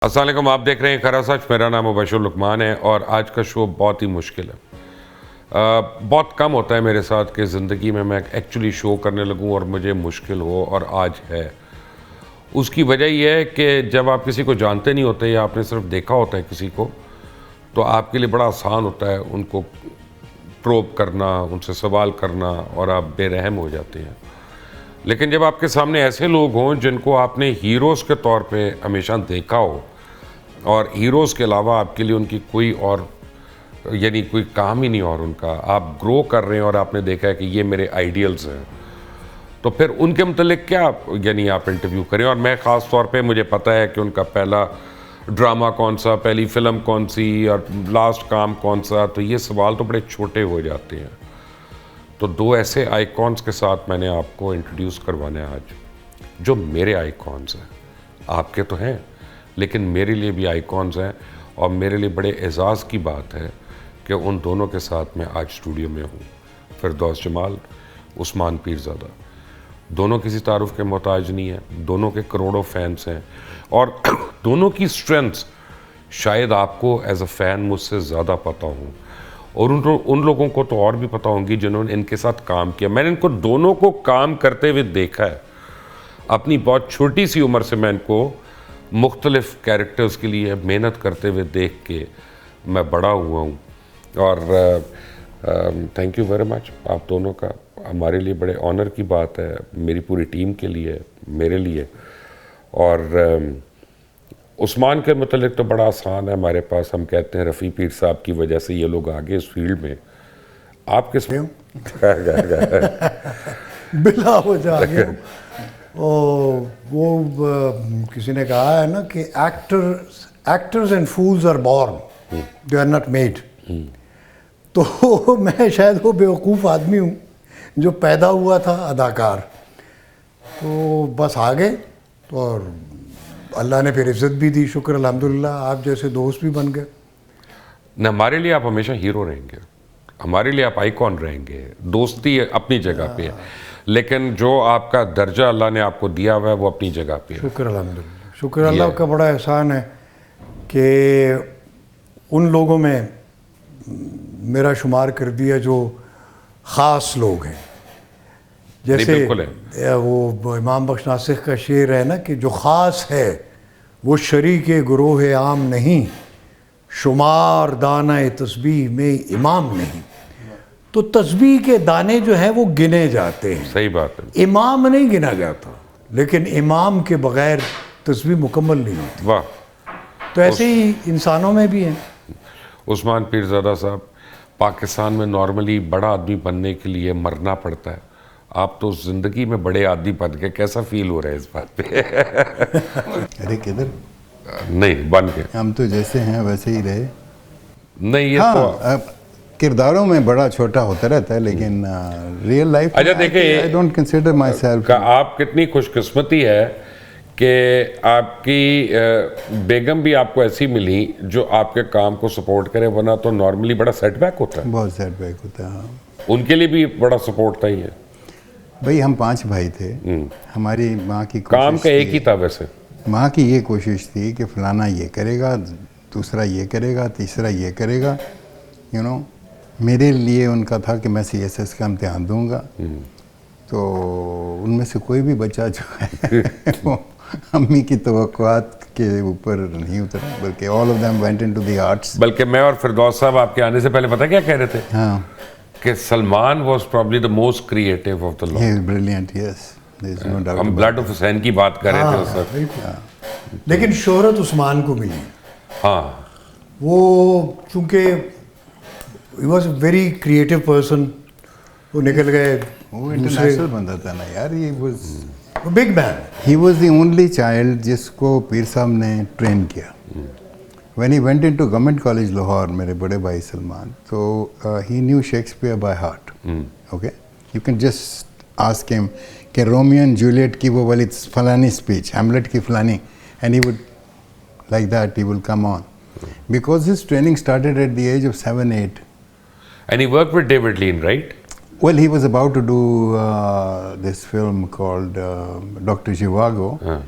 अस्सलाम वालेकुम, आप देख रहे हैं खरा सच। मेरा नाम मुबशर लुकमान है और आज का शो बहुत ही मुश्किल है। बहुत कम होता है मेरे साथ कि ज़िंदगी में मैं एक्चुअली शो करने लगूं और मुझे मुश्किल हो, और आज है। उसकी वजह यह है कि जब आप किसी को जानते नहीं होते या आपने सिर्फ देखा होता है किसी को, तो आपके लिए बड़ा आसान होता है उनको प्रोब करना, उनसे सवाल करना, और आप बेरहम हो जाते हैं। लेकिन जब आपके सामने ऐसे लोग हों जिनको आपने हीरोज़ के तौर पे हमेशा देखा हो और हीरोज़ के अलावा आपके लिए उनकी कोई और यानी कोई काम ही नहीं, और उनका आप ग्रो कर रहे हैं और आपने देखा है कि ये मेरे आइडियल्स हैं, तो फिर उनके मतलब क्या यानी आप इंटरव्यू करें। और मैं ख़ास तौर पे मुझे पता है कि उनका पहला ड्रामा कौन सा, पहली फ़िल्म कौन सी और लास्ट काम कौन सा, तो ये सवाल तो बड़े छोटे हो जाते हैं। तो दो ऐसे आइकॉन्स के साथ मैंने आपको इंट्रोड्यूस करवाना है आज, जो मेरे आइकॉन्स हैं। आपके तो हैं, लेकिन मेरे लिए भी आइकॉन्स हैं, और मेरे लिए बड़े एजाज़ की बात है कि उन दोनों के साथ मैं आज स्टूडियो में हूँ। फिरदौस जमाल, उस्मान पीरज़ादा, दोनों किसी तारुफ के मोहताज नहीं है, दोनों के करोड़ों फैंस हैं, और दोनों की स्ट्रेंथ्स शायद आपको एज अ फ़ैन मुझसे ज़्यादा पता हूँ, और उन लोगों को तो और भी पता होंगी जिन्होंने इनके साथ काम किया। मैंने इनको दोनों को काम करते हुए देखा है। अपनी बहुत छोटी सी उम्र से मैं इनको मुख्तलिफ़ कैरेक्टर्स के लिए मेहनत करते हुए देख के मैं बड़ा हुआ हूँ। और थैंक यू वेरी मच आप दोनों का। हमारे लिए बड़े ऑनर की बात है, मेरी पूरी टीम के लिए, मेरे लिए। और उस्मान के मतलब तो बड़ा आसान है हमारे पास। हम कहते हैं रफ़ी पीर साहब की वजह से ये लोग आगे इस फील्ड में। आप किस बिला वजह आ गया। वो किसी ने कहा है ना कि actors and fools are born, they are not made. तो मैं शायद वो बेवकूफ़ आदमी हूँ जो पैदा हुआ था अदाकार, तो बस आ गए, तो और अल्लाह ने फिर इज़्ज़त भी दी, शुक्र अल्हम्दुलिल्लाह। आप जैसे दोस्त भी बन गए न। हमारे लिए आप हमेशा हीरो रहेंगे, हमारे लिए आप आइकॉन रहेंगे। दोस्ती अपनी जगह पे है, लेकिन जो आपका दर्जा अल्लाह ने आपको दिया हुआ है वो अपनी जगह पे है। शुक्र अल्हम्दुलिल्लाह। शुक्र अल्लाह का बड़ा एहसान है कि उन लोगों में मेरा शुमार कर दिया जो ख़ास लोग हैं। जैसे वो इमाम बख्श नासिख का शेर है ना कि जो ख़ास है वो शरीक गुरोह आम नहीं, शुमार दाना तस्बीह में इमाम नहीं। तो तस्बीह के दाने जो हैं वो गिने जाते हैं, सही बात है, इमाम नहीं गिना जाता। लेकिन इमाम के बगैर तस्बीह मुकम्मल नहीं होती। वाह। तो ऐसे ही इंसानों में भी हैं। उस्मान पीरज़ादा साहब, पाकिस्तान में नॉर्मली बड़ा आदमी बनने के लिए मरना पड़ता है। आप तो ज़िंदगी में बड़े आदमी बन के, कैसा फील हो रहा है इस बात पे? अरे किधर नहीं, बन के हम तो जैसे हैं वैसे ही रहे। नहीं, ये हाँ, तो किरदारों में बड़ा छोटा होता रहता है, लेकिन रियल लाइफ अच्छा देखिए, I don't consider my self. आप कितनी खुशकिस्मती है कि आपकी बेगम भी आपको ऐसी मिली जो आपके काम को सपोर्ट करे, वरना तो नॉर्मली बड़ा सेटबैक होता है। बहुत सेटबैक होता है। हाँ, उनके लिए भी बड़ा सपोर्ट था ही है। भाई हम 5 भाई थे। हमारी माँ की काम का एक थी, ही था वैसे। माँ की ये कोशिश थी कि फलाना ये करेगा, दूसरा ये करेगा, तीसरा ये करेगा। यू नो, मेरे लिए उनका था कि मैं CSS का इम्तिहान दूंगा। तो उनमें से कोई भी बच्चा जो है वो अम्मी की तवक्कुआत के ऊपर नहीं उतरा, बल्कि all of them went into the arts. बल्कि मैं और फिरदौस साहब आपके आने से पहले पता क्या कह रहे थे? हाँ, कि Salman was probably the most creative of the lot. He is brilliant, yes, there is no doubt. हम ब्लड ऑफ हुसैन की बात कर रहे थे उस वक्त। लेकिन शोहरत उस्मान को मिली। हाँ, वो चूँकि he was a very creative person, वो निकल गए। वो इंटरनेशनल बंदा था ना यार, ये was big man. He was the only child जिसको पीर साहब ने ट्रेन किया। When he went into Government College Lahore, मेरे बड़े भाई Salman, so he knew Shakespeare by heart. Okay, you can just ask him कि रोमियो एंड जूलियट की वो वाली फलानी स्पीच, हैमलेट की फलानी, and he would like that he will come on because his training started at the age of 7-8. and he worked with David Lean, right? Well, he was about to do this film called Dr. Zhivago,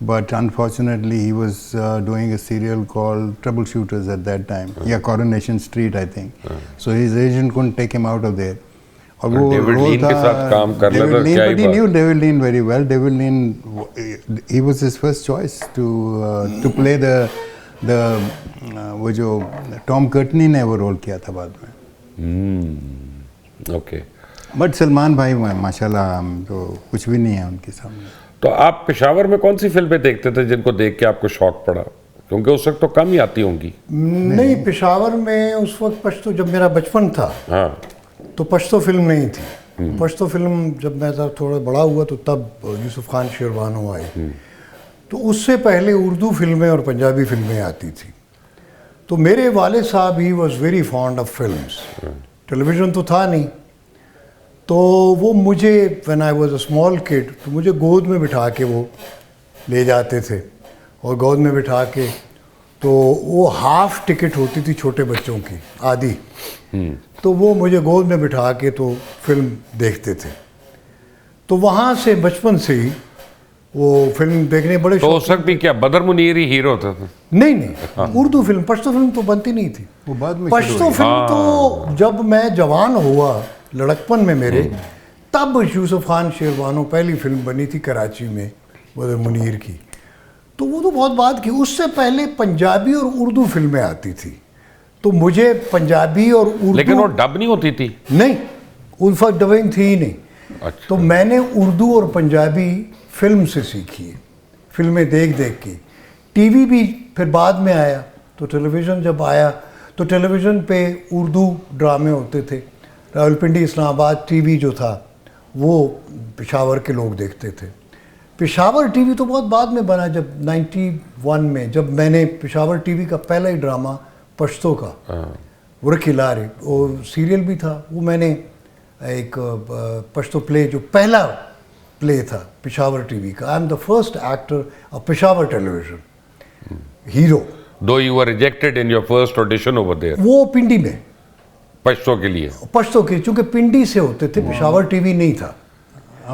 but unfortunately he was doing a serial called Troubleshooters at that time. Yeah, Coronation Street, I think. So his agent couldn't take him out of there. और वो David role लीन के था साथ काम कर लेता David Lean, क्या ही but he बात। knew David Lean very well. David Lean, he was his first choice to play the वो जो टॉम कर्टनी ने वो रोल किया था बाद में। ओके। बट सलमान भाई माशाल्लाह हम तो कुछ भी नहीं है उनके सामने। तो आप पेशावर में कौन सी फिल्में देखते थे जिनको देख के आपको शौक पड़ा? क्योंकि उस वक्त तो कम ही आती होंगी। नहीं, पेशावर में उस वक्त पश्तो, जब मेरा बचपन था हाँ। तो पश्तो फिल्म नहीं थी। पश्तो फिल्म जब मैं जब थोड़ा बड़ा हुआ तो तब यूसुफ खान शेरवानो आई। तो उससे पहले उर्दू फिल्में और पंजाबी फिल्में आती थी। तो मेरे वाले साहब he was very fond of films. Television तो था नहीं, तो वो मुझे when I was a small kid तो मुझे गोद में बिठा के वो ले जाते थे, और गोद में बिठा के तो वो हाफ टिकट होती थी छोटे बच्चों की, आधी, तो वो मुझे गोद में बिठा के तो फिल्म देखते थे। तो वहाँ से बचपन से ही वो फिल्म देखने बड़े तो उस वक्त भी क्या बदर मुनीर ही हीरो होता था? नहीं, उर्दू फिल्म, पश्तो फिल्म तो बनती नहीं थी। वो बाद में पश्तो फिल्म तो जब मैं जवान हुआ लड़कपन में मेरे, तब यूसुफ खान शेरवानो पहली फिल्म बनी थी कराची में बदर मुनीर की। तो वो तो बहुत बाद की। उससे पहले पंजाबी और उर्दू फिल्में आती थी, तो मुझे पंजाबी और उर्दू, लेकिन वो डब नहीं होती थी? नहीं, उस वक्त डबिंग थी ही नहीं। अच्छा। तो मैंने उर्दू और पंजाबी फिल्म से सीखी है, फिल्में देख देख के। टीवी भी फिर बाद में आया, तो टेलीविज़न जब आया तो टेलीविज़न पे उर्दू ड्रामे होते थे। रावलपिंडी इस्लामाबाद टीवी जो था वो पेशावर के लोग देखते थे। पेशावर टीवी तो बहुत बाद में बना, जब 91 में जब मैंने पेशावर टीवी का पहला ही ड्रामा पश्तो का वरकिलारे, वो सीरियल भी था, वो मैंने एक पश्तो प्ले जो पहला प्ले था पेशावर टीवी का, I am the first actor of Peshawar television hero. Though you were rejected in your first audition over there, वो पिंडी में, पश्तो के लिए। पश्तो के, चूंकि पिंडी से होते थे, पेशावर टीवी नहीं था।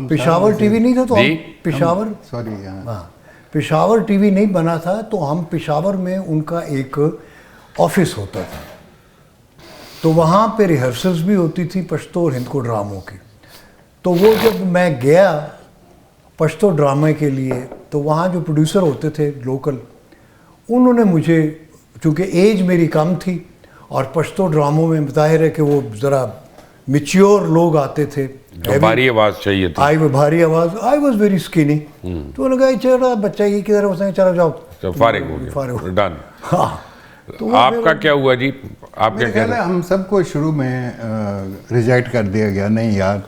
पेशावर टीवी नहीं था तो हम पेशावर, सॉरी, हाँ, पेशावर टीवी नहीं बना था, तो हम पेशावर में उनका एक ऑफिस होता था, तो वहाँ पे रिहर्सल्स भी होती थी पश्तो और हिंदको ड्रामों की। तो वो जब मैं गया पश्तो ड्रामे के लिए, तो वहाँ जो प्रोड्यूसर होते थे लोकल, उन्होंने मुझे, चूँकि एज मेरी कम थी और पश्तो ड्रामों में ज़ाहिर है कि वो ज़रा मिच्योर लोग आते थे, भारी आवाज़ चाहिए थी। भारी आवाज़, आई वॉज वेरी स्किनी, तो उन्होंने कहा चलो बच्चा ये किधर, उसने चलो जाओ, तो फारिग हो फारिग गया, हो। डन। हाँ, तो वो आपका क्या हुआ जी? आप क्या मेरे कह ख्याल रहे है हम सबको शुरू में रिजेक्ट कर दिया गया। नहीं यार,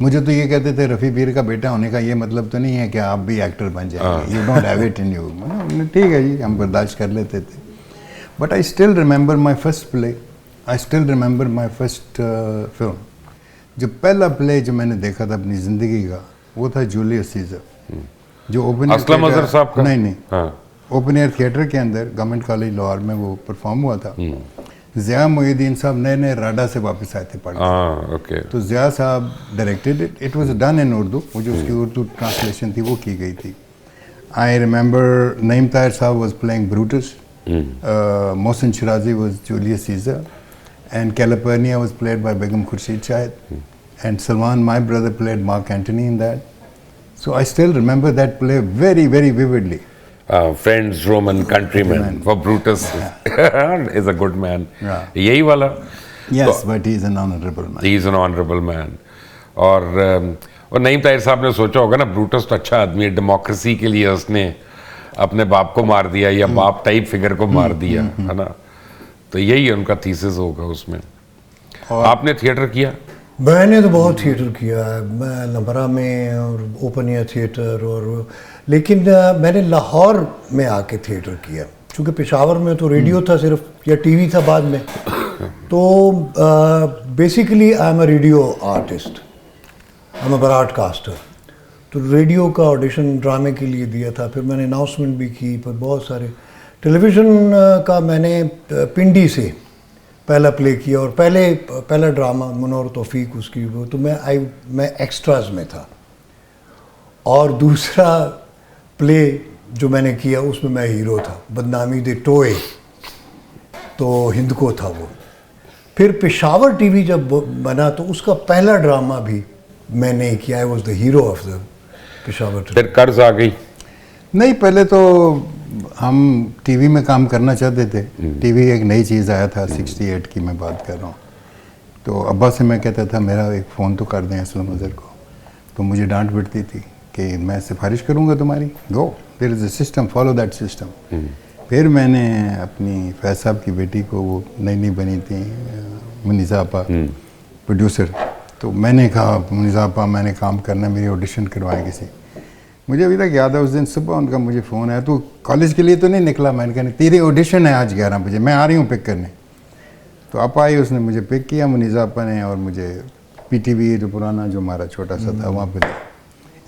मुझे तो ये कहते थे रफ़ी पीर का बेटा होने का ये मतलब तो नहीं है कि आप भी एक्टर बन जाएंगे, you don't have it in you. ठीक है जी, हम बर्दाश्त कर लेते थे। But I still remember my first play, I still remember my first film. जो पहला प्ले जो मैंने देखा था अपनी ज़िंदगी का, वो था जूलियस सीजर, जो ओपन असलम अजहर साहब का? नहीं, हाँ। ओपन एयर थिएटर के अंदर गवर्नमेंट कॉलेज लाहौर में वो परफॉर्म हुआ था। ज़िया मोहिउद्दीन साहब नए नए राडा से वापस आए थे पढ़ने। ओके। तो ज़िया साहब directed it, it was done in Urdu, वो जो उसकी उर्दू ट्रांसलेशन थी वो की गई थी। आई रिमेंबर नईम ताहिर साहब was playing Brutus, Mohsin Shirazi was Julius Caesar, and California was played by Begum Khurshid Shahid, and Salman, my brother, played Mark Antony in that. So I still remember that play very, very vividly. Friends, Roman countryman, for Brutus is a good man. Yeah. यही वाला? Yes, but he is an honorable man. He is an honorable man. और नईम ताहिर साहब ने सोचा होगा ना, Brutus तो अच्छा आदमी है, डेमोक्रेसी के लिए उसने अपने बाप को मार दिया, या बाप टाइप फिगर को मार दिया, है ना? तो यही उनका थीसिस होगा उसमें। आपने थिएटर किया? मैंने तो बहुत थिएटर किया है, मैं लम्बरा में और ओपन एयर थिएटर, और लेकिन मैंने लाहौर में आके थिएटर किया, क्योंकि पेशावर में तो रेडियो था सिर्फ, या टीवी था बाद में। तो basically I am a radio artist, I am a broadcaster. तो रेडियो का ऑडिशन ड्रामे के लिए दिया था, फिर मैंने अनाउंसमेंट भी की, फिर बहुत सारे टेलीविज़न का मैंने पिंडी से पहला प्ले किया, और पहला ड्रामा मनोर तौफीक उसकी वो, तो मैं एक्स्ट्राज में था। और दूसरा प्ले जो मैंने किया उसमें मैं हीरो था। बदनामी दे टोए तो हिंदको था वो। फिर पेशावर टीवी जब बना तो उसका पहला ड्रामा भी मैंने किया। I was the hero of the Peshawar TV. फिर कर्ज आ गई? नहीं, पहले तो हम टीवी में काम करना चाहते थे। टीवी एक नई चीज़ आया था, 68 की मैं बात कर रहा हूँ। तो अब्बा से मैं कहता था मेरा एक फ़ोन तो कर दें असलम अज़हर को, तो मुझे डांट पड़ती थी कि मैं सिफारिश करूँगा तुम्हारी, go there is a system, follow that system. फिर मैंने अपनी फैज साहब की बेटी को, वो नई नई बनी थी मुनीज़ा आपा प्रोड्यूसर, तो मैंने कहा मुनीज़ा आपा मैंने काम करना, मेरी ऑडिशन करवाएं किसी। मुझे अभी तक याद है उस दिन सुबह उनका मुझे फ़ोन आया, तो कॉलेज के लिए तो नहीं निकला। मैंने कहा तेरी ऑडिशन है आज 11 बजे, मैं आ रही हूँ पिक करने। तो आपा आई, उसने मुझे पिक किया मुनीज़ा आपा ने, और मुझे पीटीवी जो पुराना जो हमारा छोटा सा था वहाँ पे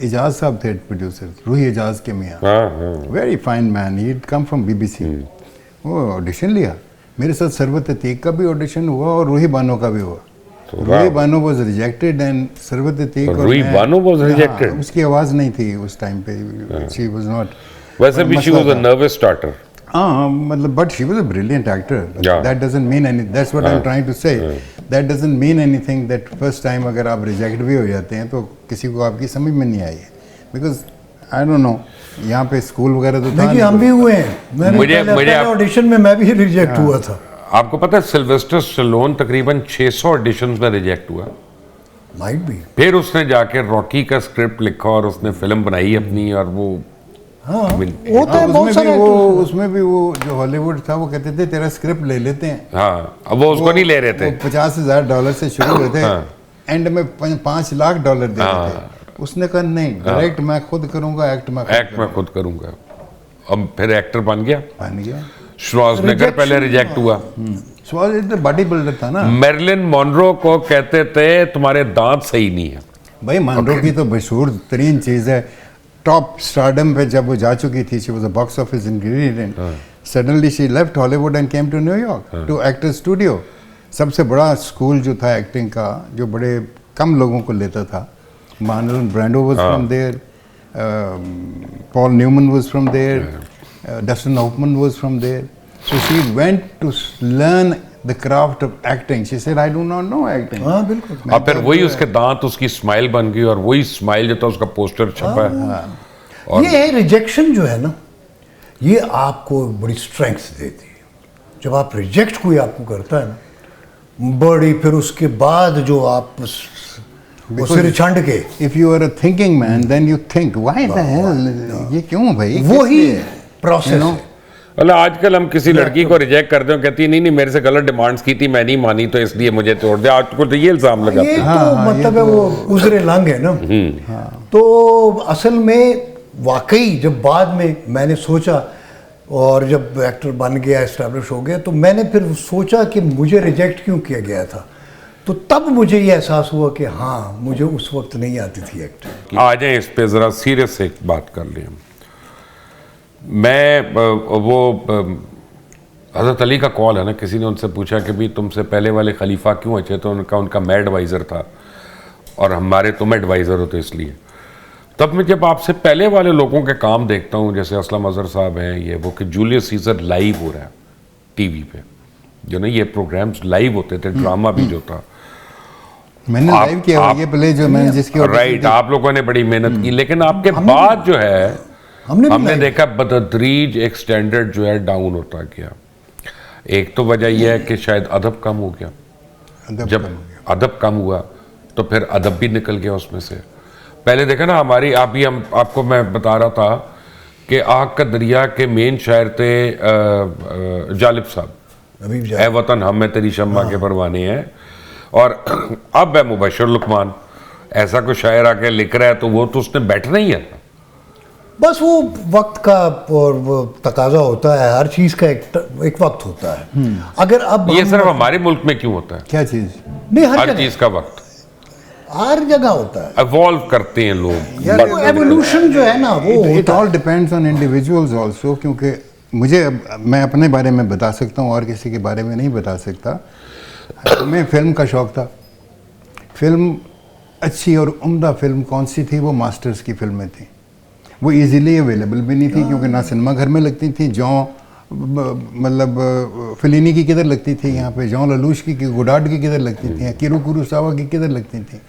एजाज साहब थे प्रोड्यूसर, रूही एजाज के मियाँ, very fine man, he come from BBC। वो ऑडिशन लिया, मेरे साथ सरवत अतीक का भी ऑडिशन हुआ और रूही बानो का भी हुआ। Roohi Bano was rejected and Sarwat Atiq, Roohi Bano was rejected? उसकी आवाज़ नहीं थी उस टाइम पे, शी वाज नॉट, वैसे भी she was a nervous starter. हाँ मतलब, but she was a brilliant actor. That doesn't mean any, that's what I am trying to say, that doesn't mean anything that first time अगर आप reject भी हो जाते हैं तो किसी को आपकी समझ में नहीं आई है, बिकॉज आई डोंट नो, यहाँ पे स्कूल वगैरह तो था नहीं, हम भी हुए हैं। मुझे ऑडिशन में मैं भी रिजेक्ट हुआ था। आपको पता है सिल्वेस्टर स्टैलोन तकरीबन 600 ऑडिशंस में रिजेक्ट हुआ। Might be. फिर उसने जाके रॉकी का स्क्रिप्ट लिखा और उसने फिल्म बनाई अपनी, और वो हाँ, वो तो बहुत सारे उसमें भी वो जो हॉलीवुड था वो कहते थे तेरा स्क्रिप्ट ले लेते हैं। हाँ, अब वो उसको नहीं ले रहे थे। $50,000 से शुरू हुए थे, एंड में $5 लाख दे रहे थे। उसने कहा नहीं, डायरेक्ट मैं खुद करूंगा, एक्ट मैं खुद करूंगा। अब फिर एक्टर बन गया। श्वार्ज़नेगर पहले रिजेक्ट हुआ। श्वार्ज़नेगर बॉडी बिल्डर था ना। मैरिलिन मोनरो को कहते थे तुम्हारे दांत सही नहीं है। भाई मोनरो की तो मशहूर तरीन चीज़ है, टॉप स्टारडम पे जब वो जा चुकी थी, she was a box office ingredient, suddenly she left Hollywood and came to New York to actor studio, सबसे बड़ा स्कूल जो था एक्टिंग का, जो बड़े कम लोगों को लेता था। Marlon Brando was from there, Paul Newman was from there, Dustin Hoffman was from there. So she went to learn the craft of acting. She said, I do not know acting. हाँ बिल्कुल। अब फिर वही उसके दांत उसकी smile बन गई, और वही स्माइल जो था उसका पोस्टर छपा है। और ये रिजेक्शन जो है ना, ये आपको बड़ी स्ट्रेंथ देती है। जब आप रिजेक्ट कोई आपको करता है ना बड़ी, फिर उसके बाद जो आप सिर छंड के, if you are a thinking man, then you think, why the hell? ये क्यों भाई? वो ही प्रोसेस है। मतलब आजकल हम किसी लड़की को रिजेक्ट करते हो, कहती है नहीं नहीं मेरे से गलत डिमांड्स की थी, मैं नहीं मानी तो इसलिए मुझे तोड़ दिया। आजकल तो ये इल्जाम लगाते हैं। ये तो मतलब है वो उजरे लंग है ना। तो असल में वाकई जब बाद में मैंने सोचा, और जब एक्टर बन गया, एस्टैब्लिश हो गया, तो मैंने फिर सोचा कि मुझे रिजेक्ट क्यों किया गया था। तो तब मुझे ये एहसास हुआ कि हाँ, मुझे उस वक्त नहीं आती थी एक्टिंग। आ जाए इस पे ज़रा सीरियस एक बात कर लें। मैं वो हज़रत अली का कॉल है ना, किसी ने उनसे पूछा कि भाई तुमसे पहले वाले खलीफा क्यों अच्छे, तो उनका मैं एडवाइज़र था और हमारे तुम एडवाइज़र हो, तो इसलिए। तब मैं जब आपसे पहले वाले लोगों के काम देखता हूँ, जैसे असलम अज़हर साहब हैं, ये वो कि जूलियस सीजर लाइव हो रहा है टीवी पे, जो ना ये प्रोग्राम्स लाइव होते थे, ड्रामा भी जो था मैंने लाइव किया, ये प्ले जो मैंने जिसकी राइट, आप लोगों ने बड़ी मेहनत की, लेकिन आपके बाद जो है हमने देखा बतदरीज एक स्टैंडर्ड जो है डाउन होता गया। एक तो वजह यह है कि शायद अदब कम हो गया, जब अदब कम हुआ तो फिर अदब भी निकल गया उसमें से। पहले देखा ना हमारी, अभी हम आपको मैं बता रहा था कि आग का दरिया के मेन शायर थे जालिब साहब, ए वतन हम में तेरी शम्मा के परवाने हैं, और अब है मुबशर लुकमान। ऐसा कोई शायर आके लिख रहा है तो वो तो उसने बैठना ही है, बस वो वक्त का और वो तकाजा होता है, हर चीज़ का एक वक्त होता है। अगर अब ये सिर्फ हमारे मुल्क में क्यों होता है? क्या चीज़? नहीं, हर चीज़ का वक्त हर जगह होता है, इवॉल्व करते हैं लोग। एवोल्यूशन जो है ना वो it all depends on individuals also, क्योंकि मैं अपने बारे में बता सकता हूँ और किसी के बारे में नहीं बता सकता। मैं फिल्म का शौक़ था, फिल्म अच्छी और उम्दा फिल्म कौन सी थी? वो मास्टर्स की फिल्में थी। वो इजीली अवेलेबल भी नहीं थी, क्योंकि ना सिनेमा घर में लगती थी। मतलब फिलिनी की किधर लगती थी यहाँ पे, जॉन ललूश की गुडार्ड की किधर लगती थी, किरू कुरोसावा की किधर लगती थी।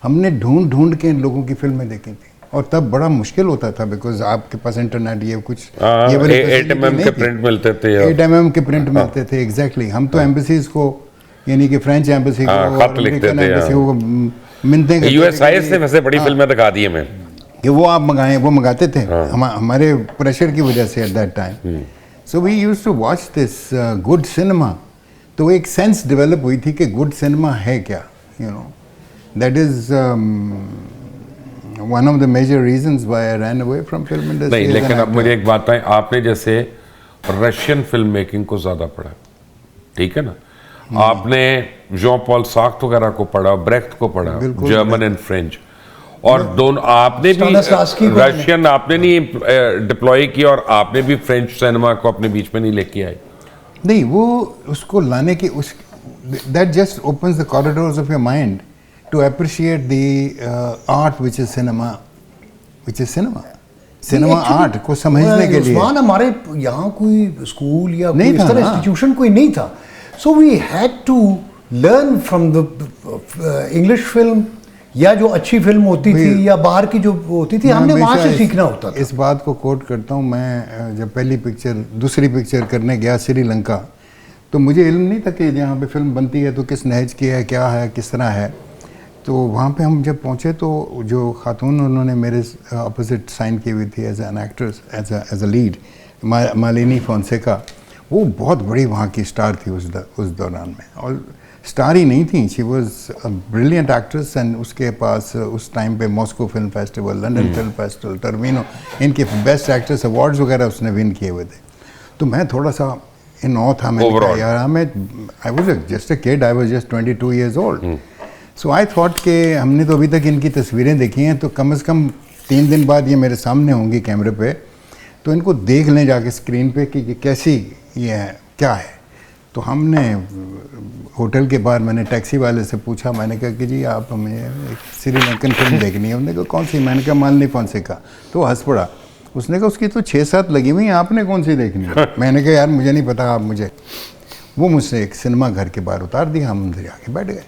हमने ढूंढ ढूंढ के इन लोगों की फिल्में देखी थी, और तब बड़ा मुश्किल होता था, बिकॉज आपके पास इंटरनेट ये कुछ 8 mm के प्रिंट मिलते थे, 8 mm के प्रिंट मिलते थे। एग्जैक्टली हम तो एम्बेसीज को, यानी कि फ्रेंच एम्बेसी को, खत लिखते थे, मिलते थे। यूएसआईएस ने वैसे बड़ी फिल्में दिखा दी हमें कि वो आप मंगाएं, वो मंगाते थे हमारे प्रेशर की वजह से at that time. So we used to watch this good cinema. तो एक सेंस डेवलप हुई थी कि गुड सिनेमा है क्या, you know, that is one of the major reasons why I ran away from film industry. नहीं, लेकिन अब मुझे एक बात बताएं, आपने जैसे रशियन फिल्म मेकिंग को ज़्यादा पढ़ा, ठीक है ना, आपने जॉन पॉल सार्tre वगैरह को पढ़ा, ब्रेख्ट को पढ़ा, जर्मन एंड फ्रेंच, और दोनों आपने भी रशियन आपने नहीं डिप्लॉय किया, और आपने भी फ्रेंच सिनेमा को अपने बीच में नहीं लेके आए। नहीं, वो उसको लाने की उस that just opens the corridors of your mind to appreciate the art which is cinema, cinema art को समझने के लिए। हमारे यहाँ कोई स्कूल या कोई इस तरह इंस्टीट्यूशन कोई नहीं था, so we had to learn from the English film, या जो अच्छी फिल्म होती थी या बाहर की जो होती थी, हमने वहाँ से सीखना होता था। इस बात को कोट करता हूँ मैं, जब पहली पिक्चर दूसरी पिक्चर करने गया श्रीलंका, तो मुझे इल्म नहीं था कि यहाँ पे फिल्म बनती है तो किस नहज की है, क्या है, किस तरह है। तो वहाँ पे हम जब पहुँचे तो जो खातून उन्होंने मेरे अपोजिट साइन की हुई थी as an actress, as a lead, Malini Fonseca, वो बहुत बड़ी वहाँ की स्टार थी उस दौरान में। और स्टार ही नहीं थी, she was a brilliant actress. And उसके पास उस टाइम पे Moscow film festival, London film festival, Taormina, इनके बेस्ट एक्ट्रेस अवार्ड्स वगैरह उसने विन किए हुए थे। तो मैं थोड़ा सा इन ऑ था, मैंने कहा यार I was just a kid, I was just 22 years old। So I thought कि हमने तो अभी तक इनकी तस्वीरें देखी हैं, तो कम से कम 3 दिन बाद ये मेरे सामने होंगी कैमरे पे, तो इनको देख लें जाके स्क्रीन पे कि कैसी ये है, क्या है। तो हमने होटल के बाहर, मैंने टैक्सी वाले से पूछा, मैंने कहा कि जी आप हमें एक श्रीलंकन फिल्म देखनी है। उन्होंने कहा कौन सी? मैंने कहा मालिनी फोंसेका। तो हंस पड़ा। उसने कहा उसकी तो 6-7 लगी हुई हैं, आपने कौन सी देखनी है? मैंने कहा यार मुझे नहीं पता, आप मुझे। वो मुझसे एक सिनेमा घर के बाहर उतार दिया, हम अंदर जाके बैठ गए।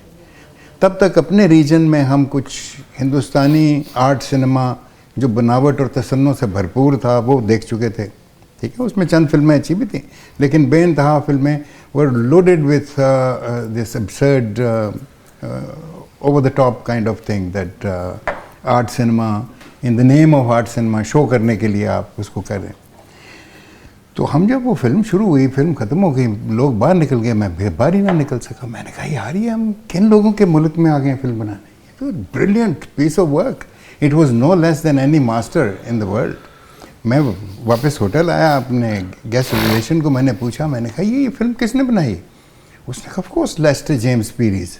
तब तक अपने रीजन में हम कुछ हिंदुस्तानी आर्ट सिनेमा जो बनावट और तसन्नुह से भरपूर था वो देख चुके थे, ठीक है। उसमें चंद फिल्में अच्छी भी थी, लेकिन बेइंतहा फिल्में were loaded with this absurd over the top kind of thing that art cinema, in the name of art cinema, show करने के लिए आप उसको कर रहे हैं। तो हम जब वो फिल्म शुरू हुई, फिल्म ख़त्म हो गई, लोग बाहर निकल गए, मैं बाहर ही ना निकल सका। मैंने कहा यार ये हम किन लोगों के मुल्क में आ गए फिल्म बनाने, तो brilliant piece of work, it was no less than any master in the world. मैं वापस होटल आया, अपने गेस्ट रिलेशन को मैंने पूछा, मैंने कहा ये फिल्म किसने बनाई? उसने कहा ऑफ कोर्स लेस्टर जेम्स पीरीज।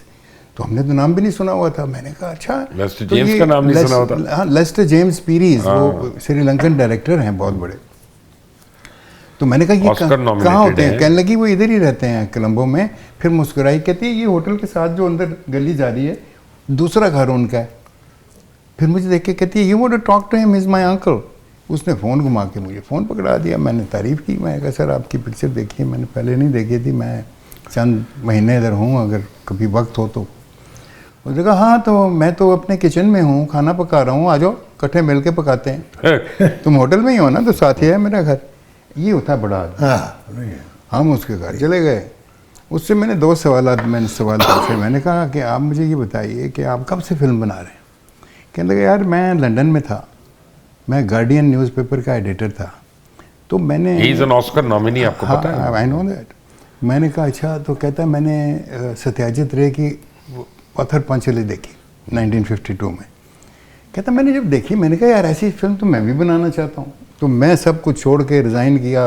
तो हमने तो नाम भी नहीं सुना हुआ था। मैंने कहा अच्छा, लेस्टर जेम्स का नाम नहीं सुना हुआ था? हाँ, लेस्टर जेम्स पीरीज, वो श्रीलंकन डायरेक्टर हैं बहुत बड़े। तो मैंने कहा ये कहाँ होते हैं? कहने लगी वो इधर ही रहते हैं कोलंबो में। फिर मुस्कुराई, कहती है ये होटल के साथ जो अंदर गली जा रही है दूसरा घर उनका है। फिर मुझे देख के कहती है you want to talk to him, is my uncle. उसने फ़ोन घुमा के मुझे फ़ोन पकड़ा दिया। मैंने तारीफ़ की, मैं कहा सर आपकी पिक्चर देखी है, मैंने पहले नहीं देखी थी, मैं चंद महीने इधर हूँ, अगर कभी वक्त हो तो। उसने कहा हाँ तो मैं तो अपने किचन में हूँ, खाना पका रहा हूँ, आ जाओ इकट्ठे मिल के पकाते हैं। तुम होटल में ही हो ना, तो साथ ही है मेरा घर। ये होता है बड़ा आदमी। हम उसके घर चले गए। उससे मैंने 2 सवाल पूछे। मैंने कहा कि आप मुझे ये बताइए कि आप कब से फिल्म बना रहे हैं? कहने लगे यार मैं लंदन में था, मैं गार्डियन न्यूज़पेपर का एडिटर था, तो मैंने he is an Oscar nominee, आपको पता है? I know that. मैंने कहा अच्छा, तो कहता है मैंने सत्याजित रे की पत्थर पंचोली देखी 1952 में। कहता मैंने जब देखी, मैंने कहा यार ऐसी फिल्म तो मैं भी बनाना चाहता हूँ। तो मैं सब कुछ छोड़ के रिज़ाइन किया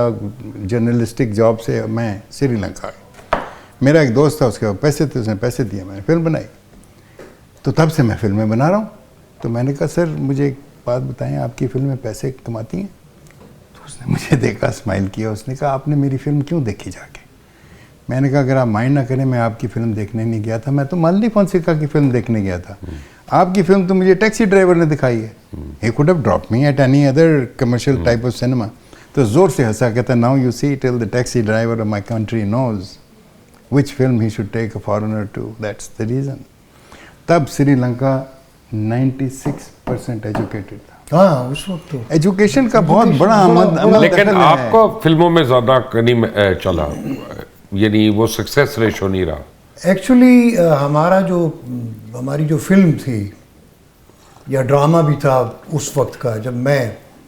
जर्नलिस्टिक जॉब से, मैं श्रीलंका गया। मेरा एक दोस्त था, उसके पास पैसे थे, उसने पैसे दिए, मैंने फिल्म बनाई। तो तब से मैं फिल्में बना रहा हूँ। तो मैंने कहा सर मुझे एक बात बताएं, आपकी फिल्में पैसे कमाती हैं? तो उसने मुझे देखा, स्माइल किया, उसने कहा आपने मेरी फिल्म क्यों देखी जाके? मैंने कहा अगर आप माइंड ना करें, मैं आपकी फ़िल्म देखने नहीं गया था, मैं तो मालिनी फोंसेका की फ़िल्म देखने गया था। आपकी फिल्म तो मुझे टैक्सी ड्राइवर ने दिखाई है, he could have drop me at any other commercial type of cinema. तो जोर से हंसा, कहता now you see till the taxi driver of my country knows which film he should take a foreigner to. That's the reason. तब Sri Lanka 96% educated था। हाँ उस वक्त तो एजुकेशन का बहुत बड़ा अमल लेकिन आपको फिल्मों में ज़्यादा नहीं चला, यानी वो सक्सेस रेशो नहीं रहा। एक्चुअली हमारी जो फिल्म थी या ड्रामा भी था उस वक्त का, जब मैं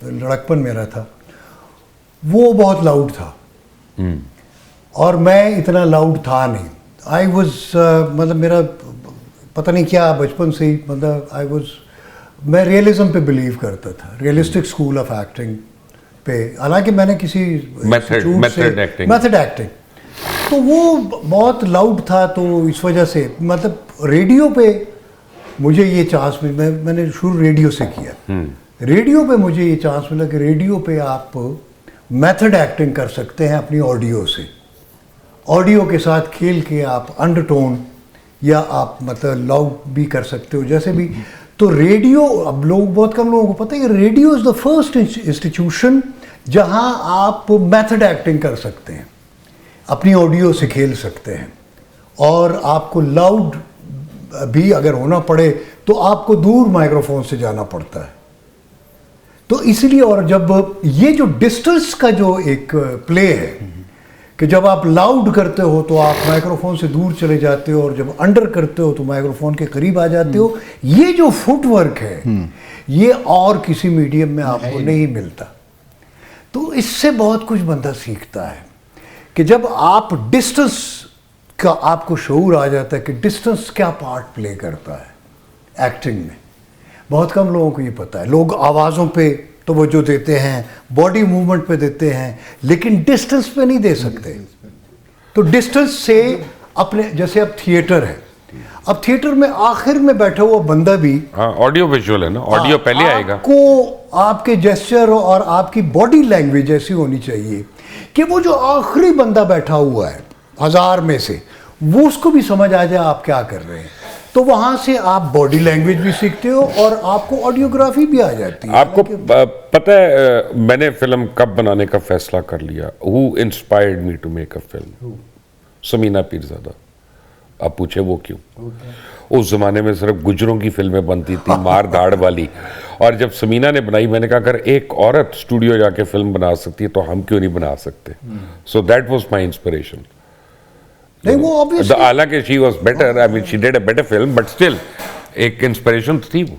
लड़कपन मेरा था, वो बहुत लाउड था और मैं इतना लाउड था नहीं। आई वॉज मतलब मेरा पता नहीं क्या बचपन से ही, मतलब मैं रियलिज्म पे बिलीव करता था, रियलिस्टिक स्कूल ऑफ एक्टिंग पे। हालांकि मैंने किसी मेथड एक्टिंग तो वो बहुत लाउड था, तो इस वजह से मतलब रेडियो पे मुझे ये चांस मिला। मैंने शुरू रेडियो से किया। रेडियो पे मुझे ये चांस मिला कि रेडियो पे आप मेथड एक्टिंग कर सकते हैं अपनी ऑडियो से, ऑडियो के साथ खेल के आप अंडरटोन या आप मतलब लाउड भी कर सकते हो जैसे भी। तो रेडियो, अब बहुत कम लोगों को पता है कि radio is the first institution जहां आप मेथड एक्टिंग कर सकते हैं, अपनी ऑडियो से खेल सकते हैं, और आपको लाउड भी अगर होना पड़े तो आपको दूर माइक्रोफोन से जाना पड़ता है। तो इसलिए, और जब ये जो डिस्टेंस का जो एक प्ले है कि जब आप लाउड करते हो तो आप माइक्रोफोन से दूर चले जाते हो, और जब अंडर करते हो तो माइक्रोफोन के करीब आ जाते हो। ये जो फुटवर्क है ये और किसी मीडियम में आपको नहीं मिलता। तो इससे बहुत कुछ बंदा सीखता है कि जब आप डिस्टेंस का, आपको शऊर आ जाता है कि डिस्टेंस क्या पार्ट प्ले करता है एक्टिंग में। बहुत कम लोगों को ये पता है। लोग आवाज़ों पे तो वो जो देते हैं, बॉडी मूवमेंट पे देते हैं, लेकिन डिस्टेंस पे नहीं दे सकते। तो डिस्टेंस से अपने, जैसे अब थिएटर है, अब थिएटर में आखिर में बैठा हुआ बंदा भी, हाँ ऑडियो विजुअल है ना, ऑडियो पहले आएगा। आपको आपके जेस्चर और आपकी बॉडी लैंग्वेज ऐसी होनी चाहिए कि वो जो आखिरी बंदा बैठा हुआ है 1000 में से, वो उसको भी समझ आ जाए आप क्या कर रहे हैं। तो वहाँ से आप बॉडी लैंग्वेज भी सीखते हो और आपको ऑडियोग्राफी भी आ जाती है। आपको पता है मैंने फिल्म कब बनाने का फैसला कर लिया? Who inspired me to make a film? Sameena Peerzada. आप पूछे वो क्यों? उस जमाने में सिर्फ गुजरों की फिल्में बनती थी, मार धाड़ वाली, और जब समीना ने बनाई मैंने कहा अगर एक औरत स्टूडियो जाके फिल्म बना सकती है तो हम क्यों नहीं बना सकते? So that was my inspiration. नहीं वो ऑब्वियसली, हालांकि she was better, I mean she did a better film, but still एक इंस्पिरेशन थी वो।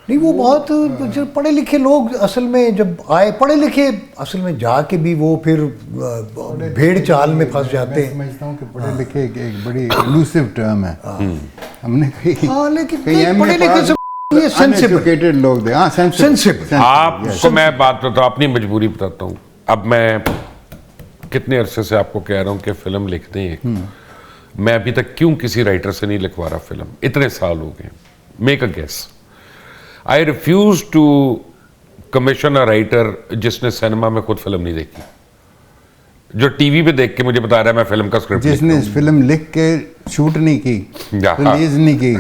नहीं वो बहुत जो पढ़े लिखे लोग असल में जब आए, पढ़े लिखे असल में जाके भी वो फिर भेड़ चाल में फंस जाते हैं। समझता हूँ कि पढ़े लिखे एक बड़ी इलूसिव टर्म है। हमने लेकिन पढ़े लिखे से ये सेंसिबल लोग थे। हाँ सेंसिबल। आपको मैं बात बताता हूँ, अपनी मजबूरी बताता हूँ। अब मैं कितने अरसे से आपको कह रहा हूँ कि फिल्म लिखते हैं, मैं अभी तक क्यों किसी राइटर से नहीं लिखवा रहा फिल्म? इतने साल हो गए। Make a guess. I refuse to commission a writer जिसने सिनेमा में खुद फिल्म नहीं देखी, जो टीवी पे देख के मुझे बता रहा है मैं फिल्म का स्क्रिप्ट, जिसने फिल्म लिख के शूट नहीं की, रिलीज नहीं की।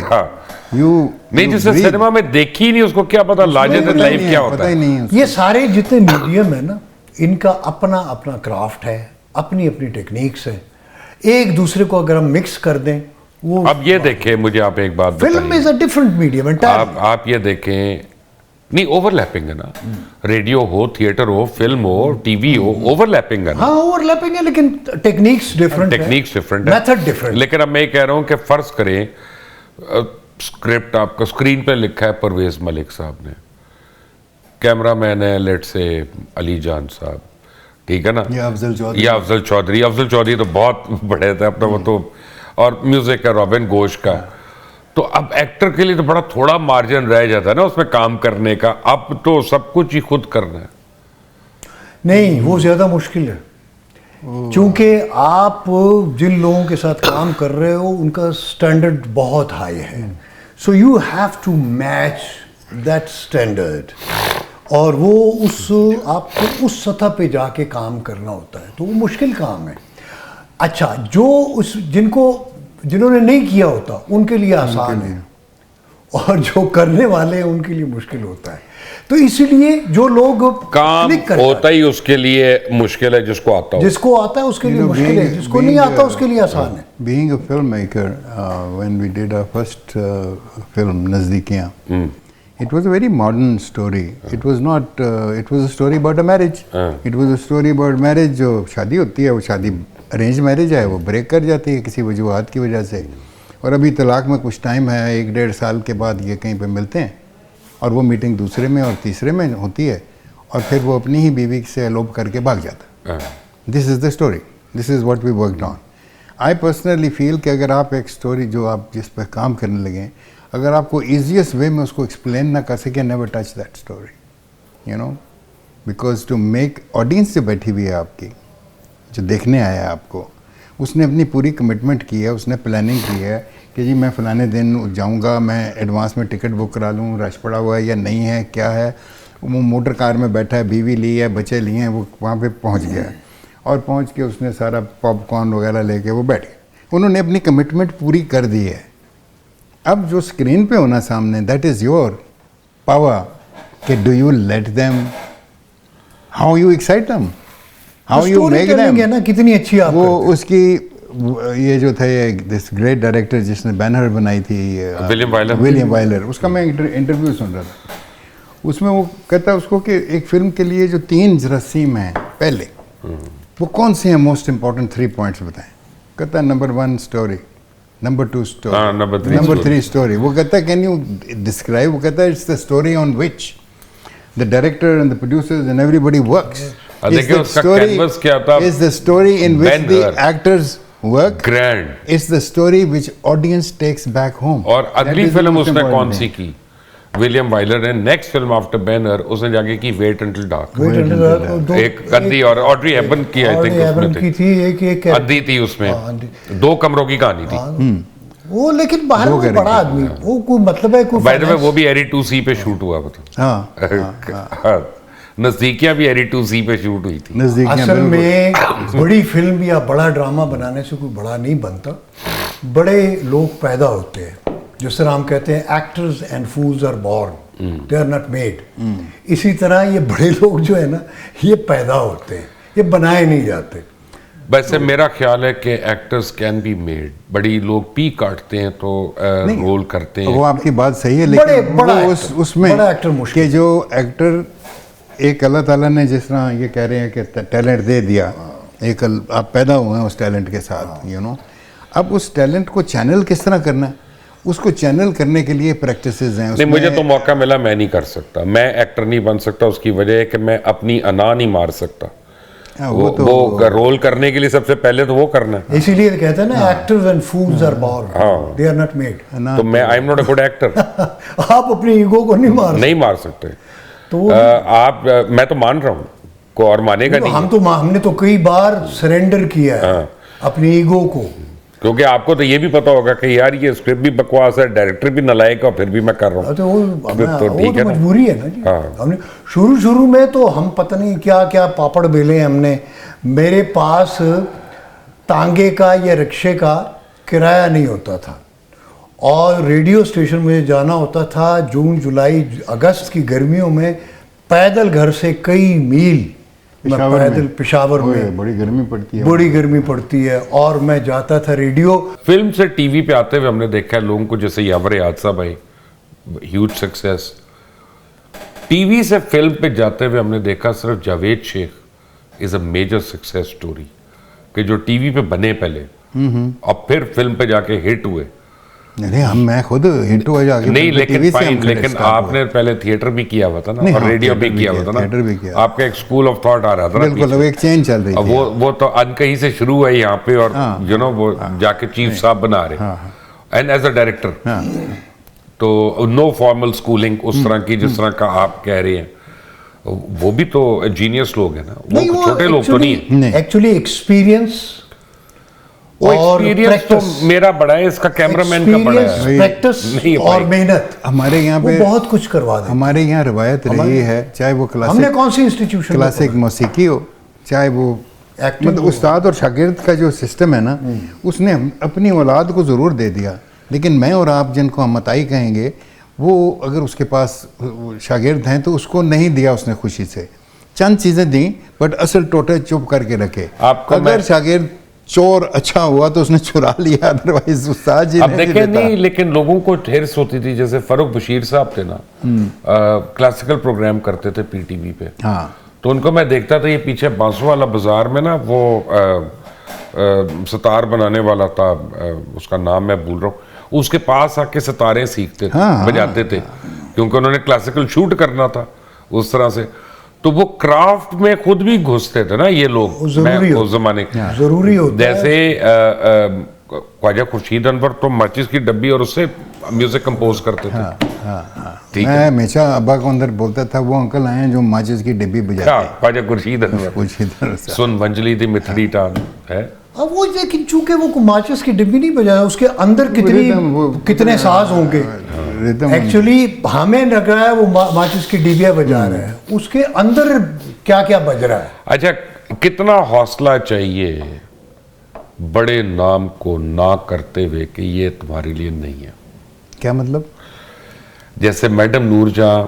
नहीं, जिसने सिनेमा में देखी नहीं उसको क्या पता लार्जर देन लाइफ क्या होता है। ये सारे जितने मीडियम है ना, इनका अपना अपना क्राफ्ट है, अपनी अपनी टेक्निक्स है। एक दूसरे को अगर हम मिक्स कर दें वो, अब ये देखें, मुझे आप एक बात बताइए, film is a different medium entirely. आप ये देखें, नहीं ओवरलैपिंग है ना, रेडियो हो, थिएटर हो, फिल्म हो, टीवी हो, ओवरलैपिंग है ना। हाँ ओवरलैपिंग है, लेकिन टेक्निक्स डिफरेंट है, मेथड डिफरेंट। लेकिन अब मैं कह रहा हूँ कि फर्ज करें स्क्रिप्ट आपका स्क्रीन पे लिखा है परवेज मलिक साहब ने, कैमरामैन है लेट से अली जान साहब, ठीक है ना, या अफजल चौधरी। अफजल चौधरी तो बहुत बड़े थे अपना वो तो, और म्यूजिक का रॉबिन घोष का। तो अब एक्टर के लिए तो बड़ा थोड़ा मार्जिन रह जाता है ना उसमें काम करने का। अब तो सब कुछ ही खुद करना है। नहीं वो ज्यादा मुश्किल है, क्योंकि आप जिन लोगों के साथ काम कर रहे हो उनका स्टैंडर्ड बहुत हाई है। So you have to match that standard, और वो आपको उस सतह पे जाके काम करना होता है, तो वो मुश्किल काम है। अच्छा, जिन्होंने नहीं किया होता उनके लिए आसान है, और जो करने वाले हैं उनके लिए मुश्किल होता है। तो इसीलिए जो लोग काम क्लिक करता होता ही उसके लिए मुश्किल है जिसको आता हो। जिसको आता है उसके लिए मुश्किल है, जिसको नहीं आता उसके लिए आसान है। Being a filmmaker, when we did our first film, Nazdikiyan, it was a very modern story. It was not. It was a story about a marriage. It was a story about marriage. जो शादी होती है वो शादी arrange marriage है, वो break कर जाती है किसी वजूहत की वजह से, और अभी तलाक में कुछ टाइम है, 1-1.5 साल के बाद ये कहीं पे मिलते हैं और वो मीटिंग दूसरे में और तीसरे में होती है और फिर वो अपनी ही बीवी से एलोप करके भाग जाता है। This is the story, this is what we worked on. I personally feel कि अगर आप एक स्टोरी जो आप जिस पर काम करने लगे, अगर आपको ईजीएस्ट वे में उसको एक्सप्लेन ना कर सके, never touch that story, you know, because to make audience जो बैठी हुई है आपकी, जो देखने आया है आपको, उसने अपनी पूरी कमिटमेंट की है, उसने प्लानिंग की है कि जी मैं फ़लाने दिन जाऊंगा, मैं एडवांस में टिकट बुक करा लूँ, रश पड़ा हुआ है या नहीं है, क्या है, वो मोटर कार में बैठा है, बीवी ली है, बच्चे लिए हैं, वो वहाँ पे पहुँच गया है और पहुँच के उसने सारा पॉपकॉर्न वगैरह लेके वो बैठ गए। उन्होंने अपनी कमिटमेंट पूरी कर दी है। अब जो स्क्रीन पे होना सामने, दैट इज़ योर पावर कि do you let them, how you excite them, how you make them, ना कितनी अच्छी आप वो उसकी ये जो थे दिस ग्रेट डायरेक्टर जिसने बैनर बनाई थी, विलियम वाइलर, उसका मैं इंटरव्यू सुन रहा था, उसमें वो कहता है उसको कि एक फिल्म के लिए जो 3 रस्सीम हैं पहले, वो कौन से हैं मोस्ट इंपॉर्टेंट 3 पॉइंट्स बताएं। कहता है number 1 story, number 2 story, number 3 story. वो कहता है कैन यू डिस्क्राइब, वो कहता है it's the story on which the director and the producers and everybody works. देखिए उसका कैनवस क्या था, is the story in which the actors work, grand, it's the story which audience takes back home। और अगली film उसने कौन सी की, William वाइलर ने नेक्स्ट फिल्म आफ्टर बैनर उसने जाके की वेट अंटिल डार्क, एक गंदी, और ऑड्री हेपबर्न की आई थिंक उसमें थी, एक अद्दी थी उसमें, 2 कमरों की कहानी थी वो, लेकिन बाहर वो बड़ा आदमी, वो कोई मतलब है कोई, बाय द वे वो भी एरी 2C पे शूट हुआ था। हाँ, नजदीकियां भी एरी 2C पे शूट हुई थी। असल में बड़ी फिल्म या बड़ा ड्रामा बनाने से कोई बड़ा नहीं बनता, बड़े लोग पैदा होते हैं, जिस तरह हम कहते हैं actors and fools are born, they are not made. इसी तरह ये बड़े लोग जो है ना, ये पैदा होते हैं, ये बनाए नहीं जाते। वैसे मेरा ख्याल है कि एक्टर्स कैन बी मेड, बड़ी लोग पी काटते हैं तो रोल करते हैं, वो आपकी बात सही है, लेकिन वो उसमें कि जो एक्टर एक अल्लाह ताला ने जिस तरह ये कह रहे हैं कि टैलेंट दे दिया, एक आप पैदा हुए हैं उस टैलेंट के साथ, यू नो, अब उस टैलेंट को चैनल किस तरह करना है, उसको चैनल करने के लिए प्रैक्टिसेस हैं। नहीं, मुझे तो मौका मिला, मैं नहीं कर सकता, मैं एक्टर नहीं बन सकता, उसकी वजह है कि मैं अपनी अना नहीं मार सकता। वो रोल करने के लिए सबसे पहले तो वो करना है, इसीलिए कहते हैं ना actors and fools are born, they are not made. तो मैं I am not a good actor. आप अपनी ईगो को नहीं मार सकते। तो आप मैं तो मान रहा हूँ, को और मानेगा नहीं। हमने तो कई बार सरेंडर किया है अपनी ईगो को, क्योंकि आपको तो ये भी पता होगा कि यार ये स्क्रिप्ट भी बकवास है, डायरेक्टर भी नालायक है, फिर भी मैं कर रहा हूँ। तो ठीक है, मजबूरी है ना जी। हमने शुरू में तो हम पता नहीं क्या क्या पापड़ बेले हमने, मेरे पास तांगे का या रिक्शे का किराया नहीं होता था और रेडियो स्टेशन मुझे जाना होता था जून जुलाई अगस्त की गर्मियों में, पैदल घर से कई मील पैदल पेशावर में, बड़ी गर्मी पड़ती है, बड़ी गर्मी पड़ती है, और मैं जाता था रेडियो। फिल्म से टीवी पे आते हुए हमने देखा है लोगों को, जैसे यावर यादसा भाई, ह्यूज सक्सेस। टीवी से फिल्म पे जाते हुए हमने देखा सिर्फ Javed Shaikh is a major success story, कि जो टीवी पे बने पहले और फिर फिल्म पे जाके हिट हुए। नहीं, मैं खुद हिट हुआ जाके नहीं, लेकिन आपने पहले थिएटर भी किया हुआ था ना, और रेडियो भी किया हुआ था ना, थिएटर भी किया। आपका एक स्कूल ऑफ थॉट आ रहा था ना, बिल्कुल, वो एक चेंज चल रही थी। वो तो अनकहीं से शुरू हुआ यहाँ पे, और यू नो वो जाके चीफ साहब बना रहे, एंड एज अ डायरेक्टर, तो नो फॉर्मल स्कूलिंग उस तरह की जिस तरह का आप कह रहे हैं, वो भी तो जीनियस लोग हैं ना, वो छोटे लोग तो नहीं है। एक्चुअली एक्सपीरियंस तो मेरा बड़ा है, इसका कैमरामैन का बड़ा है, प्रैक्टिस और मेहनत। हमारे यहाँ पे बहुत कुछ करवा दे। हमारे यहाँ रवायत रही है, चाहे वो क्लासिक, हमने कौन सी इंस्टीट्यूशन, क्लासिक मौसीकी हो, चाहे वो मतलब उस्ताद और शागिर्द का जो सिस्टम है ना, उसने अपनी औलाद को ज़रूर दे दिया, लेकिन मैं और आप जिनको हम मताई कहेंगे, वो अगर उसके पास शागिर्द हैं तो उसको नहीं दिया उसने खुशी से, चंद चीज़ें दी बट असल टोटे चुप करके रखे। आपको अगर शागिर्द चोर अच्छा हुआ तो उसने चुरा लिया, अदरवाइज उस्ताद जी अब देखे नहीं, लेकिन लोगों को ठेस होती थी। जैसे फरूक बशीर साहब थे ना, क्लासिकल प्रोग्राम करते थे पीटीवी पे, हाँ, तो उनको मैं देखता था, ये पीछे बांसों वाला बाजार में ना वो सितार बनाने वाला था, उसका नाम मैं भूल रहा हूँ, उसके पास आके सितारें सीखते थे, हाँ, बजाते थे, क्योंकि उन्होंने क्लासिकल शूट करना था उस तरह से। तो वो क्राफ्ट में खुद भी घुसते थे ना ये लोग, उस जमाने जरूरी होता है। जैसे ख्वाजा खुर्शीद अनवर तो माचिस की डब्बी और उससे म्यूजिक कंपोज करते थे। ठीक मैं हमेशा अब्बा को अंदर बोलता था वो अंकल आए हैं जो माचिस की डिब्बी बजाते हैं। ख्वाजा खुर्शीद अनवर, खुर्शीद अनवर साहब। सुन मंजली दी मिथड़ी टान है। अब वो लेकिन चूंकि वो माचिस की डिब्बी नहीं बजाया, उसके अंदर कितने साज होंगे। एक्चुअली हमें लग रहा है वो माचिस की डिबिया बजा रहा है, उसके अंदर क्या क्या बज रहा है। अच्छा, कितना हौसला चाहिए बड़े नाम को ना करते हुए कि ये तुम्हारे लिए नहीं है। क्या मतलब? जैसे मैडम नूरजहां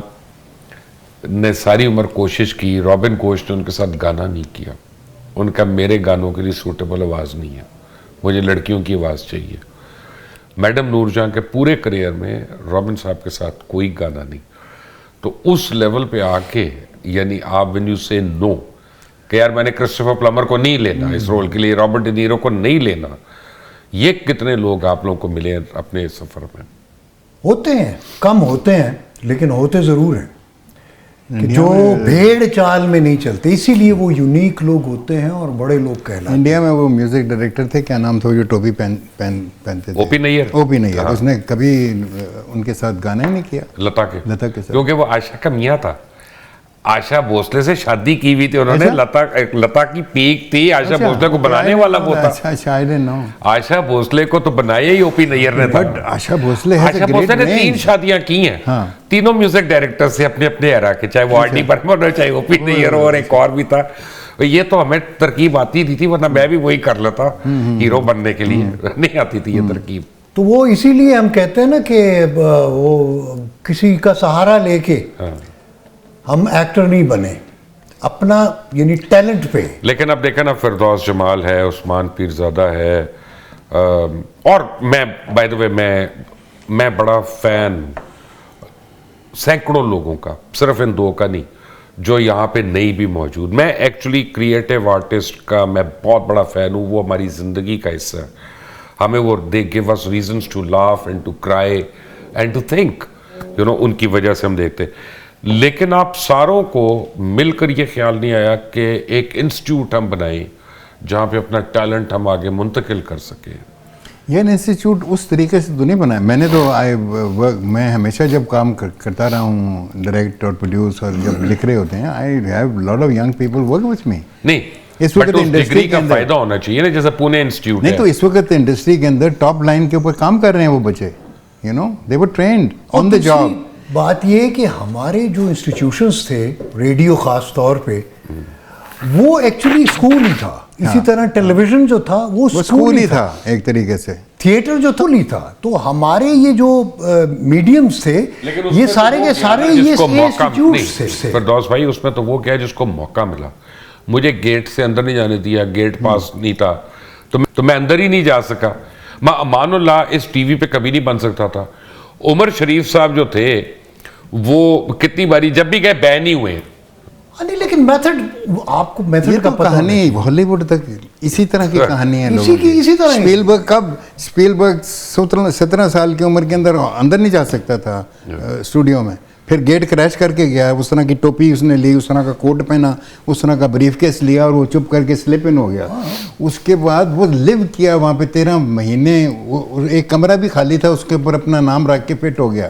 ने सारी उम्र कोशिश की, रॉबिन कोश ने उनके साथ गाना नहीं किया, उनका मेरे गानों के लिए सूटेबल आवाज़ नहीं है, मुझे लड़कियों की आवाज़ चाहिए। मैडम नूरजहां के पूरे करियर में रॉबिन साहब के साथ कोई गाना नहीं। तो उस लेवल पे आके, यानी आप व्हेन यू से नो कि यार मैंने क्रिस्टोफर प्लमर को नहीं लेना इस रोल के लिए, रॉबर्ट डी नीरो को नहीं लेना, ये कितने लोग आप लोगों को मिले हैं अपने सफ़र में? होते हैं, कम होते हैं, लेकिन होते ज़रूर हैं कि जो भेड़ चाल में नहीं चलते, इसीलिए वो यूनिक लोग होते हैं और बड़े लोग कहलाते हैं। इंडिया में वो म्यूजिक डायरेक्टर थे, क्या नाम था, जो टोपी पहनते थे? ओपी नैयर। ओपी नैयर। उसने कभी उनके साथ गाना ही नहीं किया, लता के साथ, क्योंकि वो आशा का मियाँ था। आशा भोसले से शादी की हुई थी उन्होंने। अच्छा? लता की पीक थी, आशा भोसले को बनाने वाला वो था। अच्छा, I didn't know. Asha Bhosle को तो बनाया ही ओपी नैयर ने था। बट आशा भोसले ने 3 शादियां की हैं। हाँ। तीनों म्यूजिक डायरेक्टर से अपने अपने एरा के, चाहे वो आर.डी. बर्मन हो, चाहे ओपी नैयर हो, और एक और भी था। ये तो हमें तरकीब आती नहीं थी, वरना मैं भी वही कर लेता हीरो बनने के लिए, नहीं आती थी ये तरकीब। तो वो इसीलिए हम कहते हैं ना कि वो किसी का सहारा लेके हम एक्टर नहीं बने, अपना यानी टैलेंट पे। लेकिन अब देखा ना, फिरदौस जमाल है, उस्मान पीरजादा है, और मैं बाय द वे मैं बड़ा फैन सैकड़ों लोगों का, सिर्फ इन 2 का नहीं, जो यहाँ पे नहीं भी मौजूद। मैं एक्चुअली क्रिएटिव आर्टिस्ट का मैं बहुत बड़ा फैन हूँ, वो हमारी ज़िंदगी का हिस्सा है। हमें वो they give us reasons to laugh and to cry and to think, you know, उनकी वजह से हम देखते। लेकिन आप सारों को मिलकर ये ख्याल नहीं आया कि एक इंस्टीट्यूट हम बनाएं जहाँ पे अपना टैलेंट हम आगे मुंतकिल कर सकें। ये इंस्टीट्यूट उस तरीके से तो नहीं बनाया मैंने तो। मैं हमेशा जब काम करता रहा हूँ, डायरेक्ट और प्रोड्यूस, और जब लिख रहे होते हैं, I have lot of young people work with me. नहीं, इस वक्त इंडस्ट्री का फायदा होना चाहिए ना, जैसे पुणे इंस्टीट्यूट नहीं, तो इस वक्त इंडस्ट्री के अंदर टॉप लाइन के ऊपर काम कर रहे हैं वो बच्चे, you know, they were trend on the job. बात ये है कि हमारे जो इंस्टीट्यूशंस थे, रेडियो ख़ास तौर पे, वो एक्चुअली स्कूल ही था। इसी तरह टेलीविज़न जो था वो स्कूल ही था एक तरीके से। थिएटर जो था नहीं था। तो हमारे ये जो मीडियम्स थे, ये सारे के सारे ये इंस्टीट्यूट्स थे। फिरदौस भाई, उसमें तो वो क्या है जिसको मौका मिला। मुझे गेट से अंदर नहीं जाने दिया, गेट पास नहीं था, तो मैं अंदर ही नहीं जा सका। अमानुल्लाह इस टीवी पे कभी नहीं बन सकता था। उमर शरीफ साहब जो थे, वो कितनी बारी जब भी गए बैन ही हुए। नहीं, लेकिन मेथड, आपको मेथड का पता कहानी हॉलीवुड तक इसी तरह की कहानी है। इसी तरह स्पीलबर्ग 17 साल की उम्र के अंदर नहीं जा सकता था स्टूडियो में, फिर गेट क्रैश करके गया। उस तरह की टोपी उसने ली, उस तरह का कोट पहना, उस तरह का ब्रीफकेस लिया और वो चुप करके स्लिप इन हो गया। उसके बाद वो लिव किया वहाँ पे 13 महीने। एक कमरा भी खाली था, उसके ऊपर अपना नाम रख के फिट हो गया।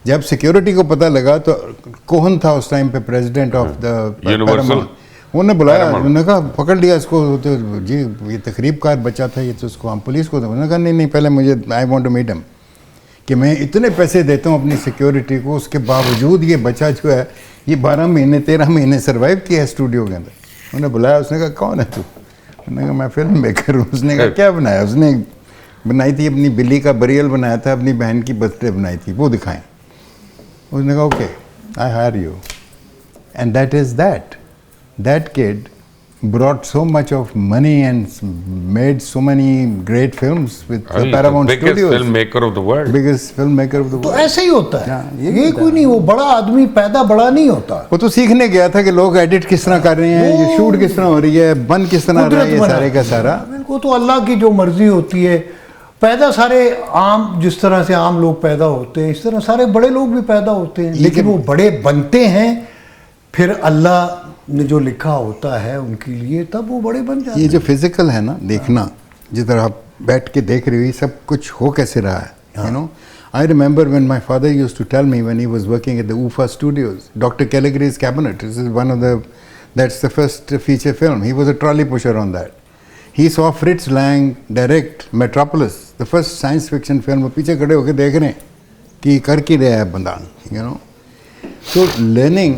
जब सिक्योरिटी को पता लगा तो कोहन था उस टाइम पे प्रेसिडेंट ऑफ द यूनिवर्सल, उन्होंने बुलाया, उन्होंने कहा पकड़ लिया इसको, तो जी ये तकरीबकार बच्चा था, ये तो उसको हम पुलिस को। उन्होंने कहा नहीं पहले मुझे, I want to meet him, कि मैं इतने पैसे देता हूँ अपनी सिक्योरिटी को, उसके बावजूद ये बच्चा जो है ये 12 महीने 13 महीने सर्वाइव किया है स्टूडियो के अंदर। उन्होंने बुलाया, उसने कहा कौन है तू? उन्होंने कहा मैं फिल्म मेकर हूँ। उसने कहा क्या बनाया? उसने बनाई थी अपनी बिल्ली का बरियल बनाया था, अपनी बहन की बर्थडे बनाई थी, वो दिखाएं। उसने कहा okay I hire you and that is that kid brought so much of money and made so many great films with Paramount biggest Studios. filmmaker of the world. Biggest filmmaker of the तो world. ऐसे ही होता है, हाँ, ये ये होता कोई नहीं, वो बड़ा आदमी पैदा बड़ा नहीं होता, वो तो सीखने गया था कि लोग एडिट किस तरह कर रहे हैं, ये शूट किस तरह हो रही है, बन किस तरह रहा है, ये सारे का सारा वो तो अल्लाह की जो मर्जी होती है। पैदा सारे आम, जिस तरह से आम लोग पैदा होते हैं इस तरह सारे बड़े लोग भी पैदा होते हैं, लेकिन वो बड़े बनते हैं फिर अल्लाह ने जो लिखा होता है उनके लिए, तब वो बड़े बन जाते हैं। ये जो फिजिकल है ना देखना, जिस तरह आप बैठ के देख रहे हो सब कुछ हो कैसे रहा है, you know. I remember when my father used to tell me when he was working at the UFA studios, doctor Caligari's cabinet, this is one of the, that's the first feature film, he was a trolley pusher on that. He saw Fritz Lang direct Metropolis, the first science fiction film, पीछे खड़े होकर देख रहे हैं कि कर की रहा है बंदा, यू नो। तो लर्निंग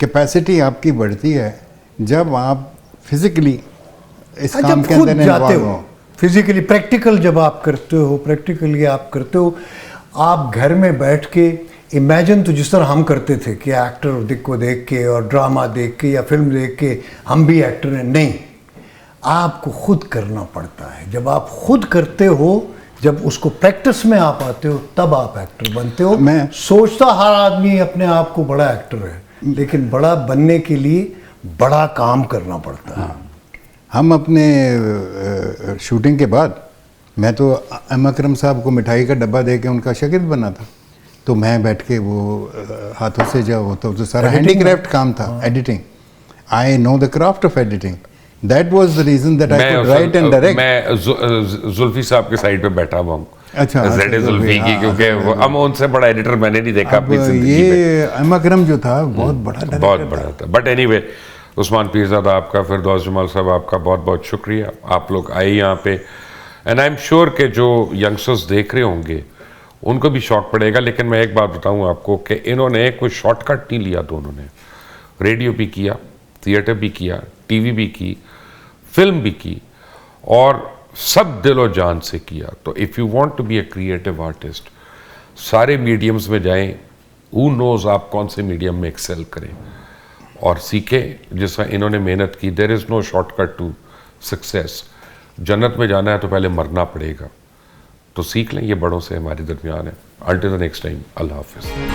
कैपेसिटी आपकी बढ़ती है जब आप फिजिकली इस काम जब के खुद अंदर जाते इन्वॉल्व हो हो। फिजिकली, प्रैक्टिकल जब आप करते हो, प्रैक्टिकली आप करते हो, आप घर में बैठ के इमेजिन, तो जिस तरह हम करते थे कि एक्टर को देख के और ड्रामा देख के या फिल्म देख के हम भी एक्टर हैं, नहीं, आपको खुद करना पड़ता है। जब आप खुद करते हो, जब उसको प्रैक्टिस में आप आते हो, तब आप एक्टर बनते हो। मैं सोचता हर आदमी अपने आप को बड़ा एक्टर है, लेकिन बड़ा बनने के लिए बड़ा काम करना पड़ता है। हम अपने शूटिंग के बाद, मैं तो एम अकरम साहब को मिठाई का डब्बा दे के उनका शागिर्द बना था, तो मैं बैठ के वो हाथों से जो होता तो सारा हैंडीक्राफ्ट काम था, editing. I know the craft of editing, that was the reason that I could write and direct. मैं जुल्फी साहब के साइड पे बैठा हुआ हूँ। अच्छा, ज़ेड जुल्फी की, क्योंकि हम उनसे बड़ा एडिटर मैंने नहीं देखा अपनी जिंदगी में। ये एम अकरम जो था बहुत बड़ा डायरेक्टर बहुत बड़ा था। बट एनीवे, उस्मान पीरज़ादा आपका, फिरदौस जमाल साहब आपका बहुत बहुत शुक्रिया, आप लोग आए यहाँ पे। एंड आई एम श्योर कि जो यंगस्टर्स देख रहे होंगे उनको भी शौक पड़ेगा। लेकिन मैं एक बात बताऊँ आपको कि इन्होंने कोई शॉर्टकट नहीं लिया, दोनों ने रेडियो भी किया, थिएटर भी किया, टीवी भी की, फिल्म भी की, और सब दिलो जान से किया। तो if you want to be a creative artist, सारे मीडियम्स में जाएं, हु नोज़ आप कौन से मीडियम में एक्सेल करें और सीखें जिस तरह इन्होंने मेहनत की। There is no shortcut to success. जन्नत में जाना है तो पहले मरना पड़ेगा, तो सीख लें, ये बड़ों से हमारे दरमियान है। अनटिल द नेक्स्ट टाइम, अल्लाह हाफिज़।